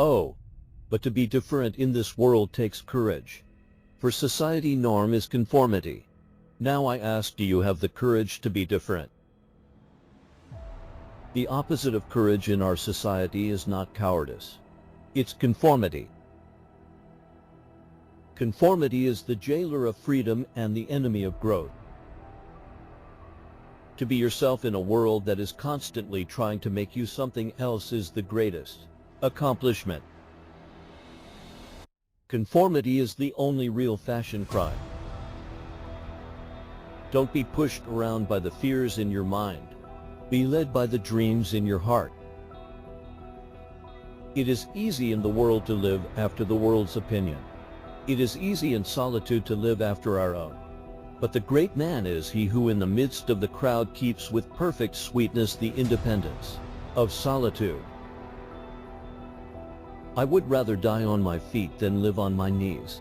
Oh, but to be different in this world takes courage. For society norm is conformity. Now I ask, do you have the courage to be different? The opposite of courage in our society is not cowardice. It's conformity. Conformity is the jailer of freedom and the enemy of growth. To be yourself in a world that is constantly trying to make you something else is the greatest accomplishment. Conformity is the only real fashion crime. Don't be pushed around by the fears in your mind. Be led by the dreams in your heart. It is easy in the world to live after the world's opinion. It is easy in solitude to live after our own. But the great man is he who in the midst of the crowd keeps with perfect sweetness the independence of solitude. I would rather die on my feet than live on my knees.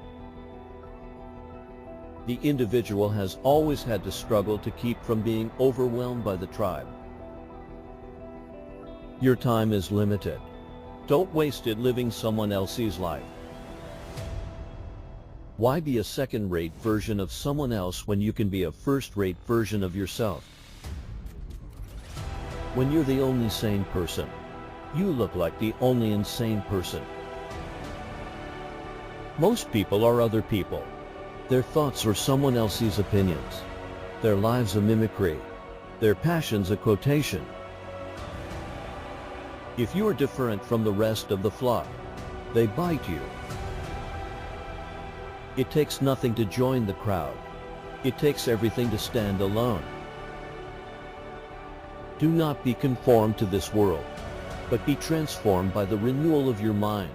The individual has always had to struggle to keep from being overwhelmed by the tribe. Your time is limited. Don't waste it living someone else's life. Why be a second-rate version of someone else when you can be a first-rate version of yourself? When you're the only sane person, you look like the only insane person. Most people are other people. Their thoughts are someone else's opinions. Their lives a mimicry. Their passions a quotation. If you are different from the rest of the flock, they bite you. It takes nothing to join the crowd. It takes everything to stand alone. Do not be conformed to this world, but be transformed by the renewal of your mind.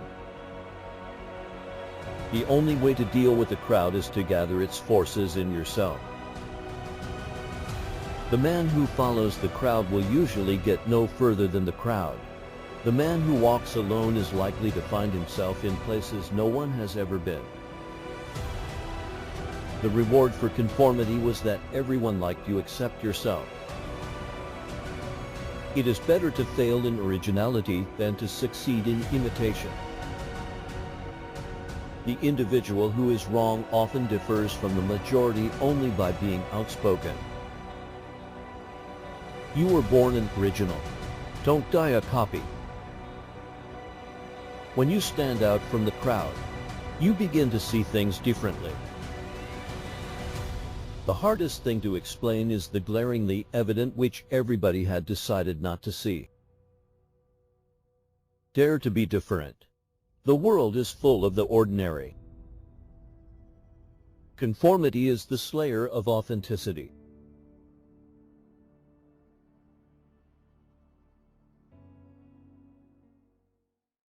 The only way to deal with the crowd is to gather its forces in yourself. The man who follows the crowd will usually get no further than the crowd. The man who walks alone is likely to find himself in places no one has ever been. The reward for conformity was that everyone liked you except yourself. It is better to fail in originality than to succeed in imitation. The individual who is wrong often differs from the majority only by being outspoken. You were born an original. Don't die a copy. When you stand out from the crowd, you begin to see things differently. The hardest thing to explain is the glaringly evident which everybody had decided not to see. Dare to be different. The world is full of the ordinary. Conformity is the slayer of authenticity.